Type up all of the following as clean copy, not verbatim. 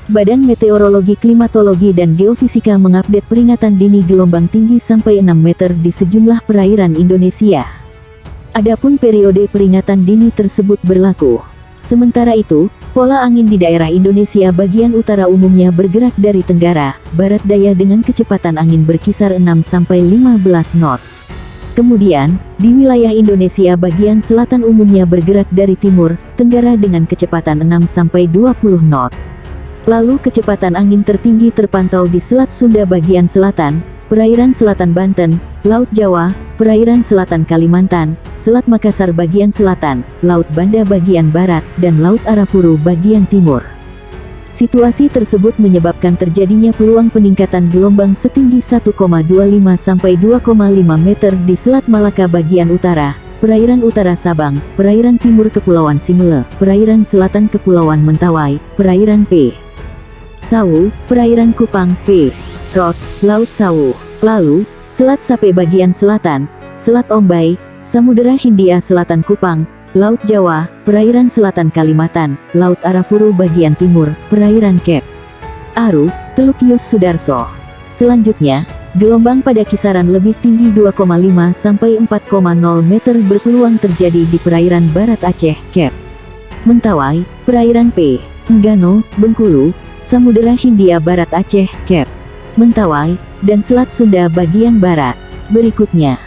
Badan Meteorologi, Klimatologi, dan Geofisika mengupdate peringatan dini gelombang tinggi sampai 6 meter di sejumlah perairan Indonesia. Adapun periode peringatan dini tersebut berlaku. Sementara itu, pola angin di daerah Indonesia bagian utara umumnya bergerak dari tenggara, barat daya dengan kecepatan angin berkisar 6-15 knot. Kemudian, di wilayah Indonesia bagian selatan umumnya bergerak dari timur, tenggara dengan kecepatan 6-20 knot. Lalu kecepatan angin tertinggi terpantau di Selat Sunda bagian selatan, perairan selatan Banten, Laut Jawa, perairan selatan Kalimantan, Selat Makassar bagian selatan, Laut Banda bagian barat, dan Laut Arafuru bagian timur. Situasi tersebut menyebabkan terjadinya peluang peningkatan gelombang setinggi 1,25 sampai 2,5 meter di Selat Malaka bagian utara, perairan utara Sabang, perairan timur Kepulauan Simele, perairan selatan Kepulauan Mentawai, perairan P. Sawu, perairan Kupang, P. Rot, Laut Sawu. Lalu, Selat Sape bagian selatan, Selat Ombai, Samudera Hindia Selatan Kupang, Laut Jawa, perairan selatan Kalimantan, Laut Arafuru bagian timur, perairan Kep Aru, Teluk Yus Sudarso. Selanjutnya, gelombang pada kisaran lebih tinggi 2,5 sampai 4,0 meter berpeluang terjadi di perairan barat Aceh, Kep Mentawai, perairan P. Enggano, Bengkulu, Samudera Hindia Barat Aceh, Kep Mentawai, dan Selat Sunda bagian barat. Berikutnya,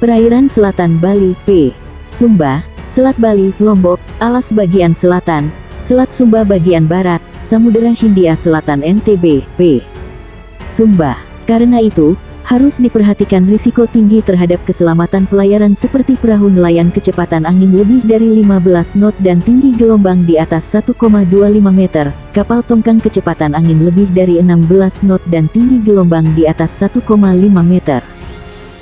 perairan selatan Bali, P. Sumba, Selat Bali, Lombok, Alas bagian selatan, Selat Sumba bagian barat, Samudera Hindia Selatan NTB, P. Sumba. Karena itu, harus diperhatikan risiko tinggi terhadap keselamatan pelayaran seperti perahu nelayan kecepatan angin lebih dari 15 knot dan tinggi gelombang di atas 1,25 meter, kapal tongkang kecepatan angin lebih dari 16 knot dan tinggi gelombang di atas 1,5 meter.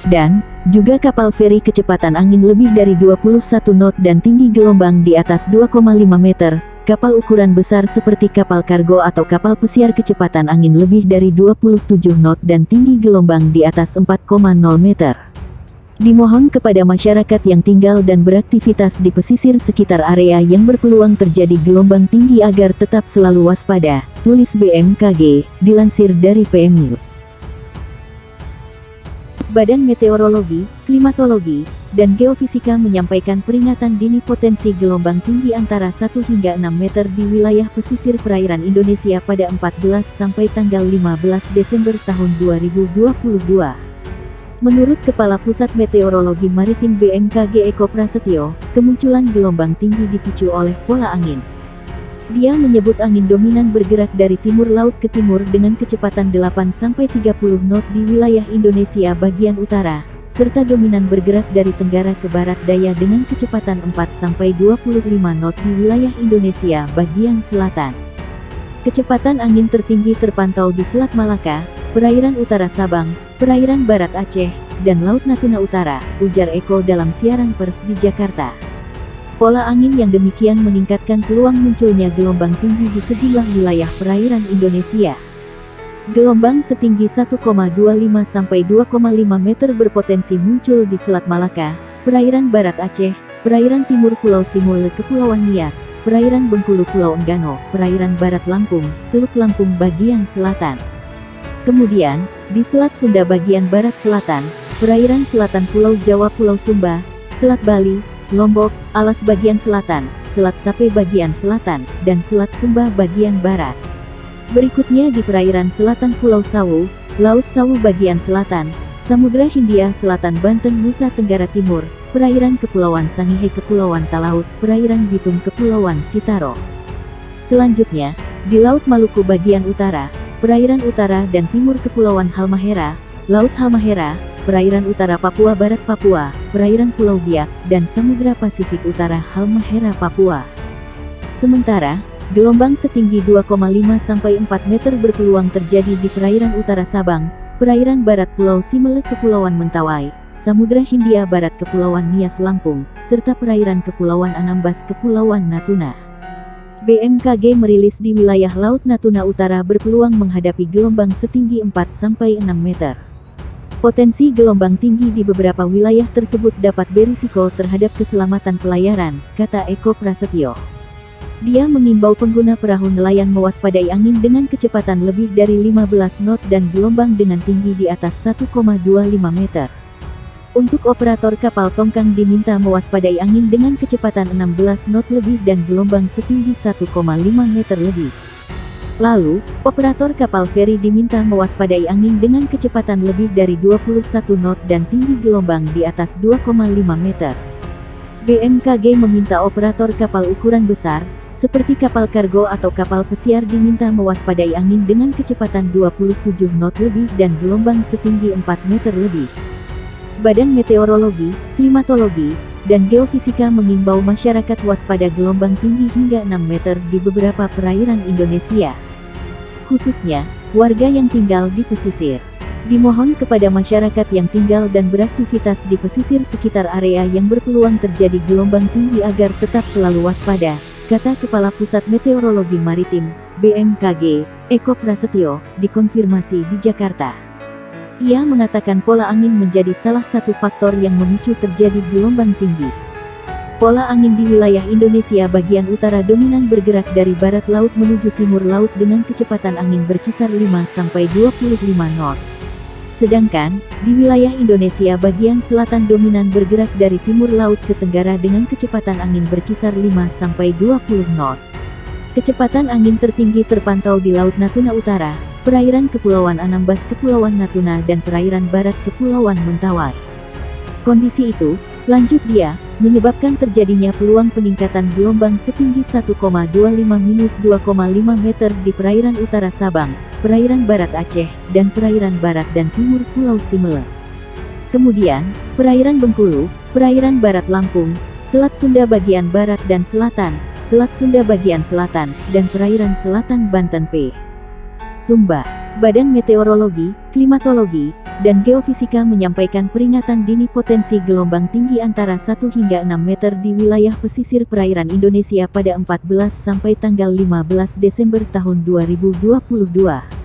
Dan, juga kapal feri kecepatan angin lebih dari 21 knot dan tinggi gelombang di atas 2,5 meter, kapal ukuran besar seperti kapal kargo atau kapal pesiar kecepatan angin lebih dari 27 knot dan tinggi gelombang di atas 4,0 meter. Dimohon kepada masyarakat yang tinggal dan beraktivitas di pesisir sekitar area yang berpeluang terjadi gelombang tinggi agar tetap selalu waspada, tulis BMKG, dilansir dari PM News. Badan Meteorologi, Klimatologi, dan Geofisika menyampaikan peringatan dini potensi gelombang tinggi antara 1 hingga 6 meter di wilayah pesisir perairan Indonesia pada 14 sampai tanggal 15 Desember tahun 2022. Menurut Kepala Pusat Meteorologi Maritim BMKG Eko Prasetyo, kemunculan gelombang tinggi dipicu oleh pola angin. Dia menyebut angin dominan bergerak dari timur laut ke timur dengan kecepatan 8-30 knot di wilayah Indonesia bagian utara, serta dominan bergerak dari tenggara ke barat daya dengan kecepatan 4-25 knot di wilayah Indonesia bagian selatan. Kecepatan angin tertinggi terpantau di Selat Malaka, perairan utara Sabang, perairan barat Aceh, dan Laut Natuna Utara, ujar Eko dalam siaran pers di Jakarta. Pola angin yang demikian meningkatkan peluang munculnya gelombang tinggi di sejumlah wilayah perairan Indonesia. Gelombang setinggi 1,25 sampai 2,5 meter berpotensi muncul di Selat Malaka, perairan barat Aceh, perairan timur Pulau Simele Kepulauan Nias, perairan Bengkulu Pulau Enggano, perairan barat Lampung, Teluk Lampung bagian selatan. Kemudian, di Selat Sunda bagian barat selatan, perairan selatan Pulau Jawa Pulau Sumba, Selat Bali, Lombok, Alas bagian selatan, Selat Sape bagian selatan, dan Selat Sumba bagian barat. Berikutnya di perairan selatan Pulau Sawu, Laut Sawu bagian selatan, Samudera Hindia Selatan Banten Nusa Tenggara Timur, perairan Kepulauan Sangihe Kepulauan Talaut, perairan Bitung Kepulauan Sitaro. Selanjutnya, di Laut Maluku bagian utara, perairan utara dan timur Kepulauan Halmahera, Laut Halmahera, perairan utara Papua Barat Papua, perairan Pulau Biak, dan Samudra Pasifik Utara Halmahera Papua. Sementara, gelombang setinggi 2,5 sampai 4 meter berpeluang terjadi di perairan utara Sabang, perairan barat Pulau Simele Kepulauan Mentawai, Samudra Hindia Barat Kepulauan Nias Lampung, serta perairan Kepulauan Anambas Kepulauan Natuna. BMKG merilis di wilayah Laut Natuna Utara berpeluang menghadapi gelombang setinggi 4 sampai 6 meter. Potensi gelombang tinggi di beberapa wilayah tersebut dapat berisiko terhadap keselamatan pelayaran, kata Eko Prasetyo. Dia mengimbau pengguna perahu nelayan mewaspadai angin dengan kecepatan lebih dari 15 knot dan gelombang dengan tinggi di atas 1,25 meter. Untuk operator kapal tongkang diminta mewaspadai angin dengan kecepatan 16 knot lebih dan gelombang setinggi 1,5 meter lebih. Lalu, operator kapal feri diminta mewaspadai angin dengan kecepatan lebih dari 21 knot dan tinggi gelombang di atas 2,5 meter. BMKG meminta operator kapal ukuran besar, seperti kapal kargo atau kapal pesiar diminta mewaspadai angin dengan kecepatan 27 knot lebih dan gelombang setinggi 4 meter lebih. Badan Meteorologi, Klimatologi, dan Geofisika mengimbau masyarakat waspada gelombang tinggi hingga 6 meter di beberapa perairan Indonesia. Khususnya, warga yang tinggal di pesisir. Dimohon kepada masyarakat yang tinggal dan beraktivitas di pesisir sekitar area yang berpeluang terjadi gelombang tinggi agar tetap selalu waspada, kata Kepala Pusat Meteorologi Maritim, BMKG, Eko Prasetyo, dikonfirmasi di Jakarta. Ia mengatakan pola angin menjadi salah satu faktor yang memicu terjadi gelombang tinggi. Pola angin di wilayah Indonesia bagian utara dominan bergerak dari barat laut menuju timur laut dengan kecepatan angin berkisar 5-25 knot. Sedangkan, di wilayah Indonesia bagian selatan dominan bergerak dari timur laut ke tenggara dengan kecepatan angin berkisar 5-20 knot. Kecepatan angin tertinggi terpantau di Laut Natuna Utara, perairan Kepulauan Anambas Kepulauan Natuna dan perairan barat Kepulauan Mentawai. Kondisi itu, lanjut dia, menyebabkan terjadinya peluang peningkatan gelombang setinggi 1,25-2,5 meter di perairan utara Sabang, perairan barat Aceh, dan perairan barat dan timur Pulau Simele. Kemudian, perairan Bengkulu, perairan barat Lampung, Selat Sunda bagian barat dan selatan, Selat Sunda bagian selatan, dan perairan selatan Banten P. Sumba. Badan Meteorologi, Klimatologi, dan Geofisika menyampaikan peringatan dini potensi gelombang tinggi antara 1 hingga 6 meter di wilayah pesisir perairan Indonesia pada 14 sampai tanggal 15 Desember tahun 2022.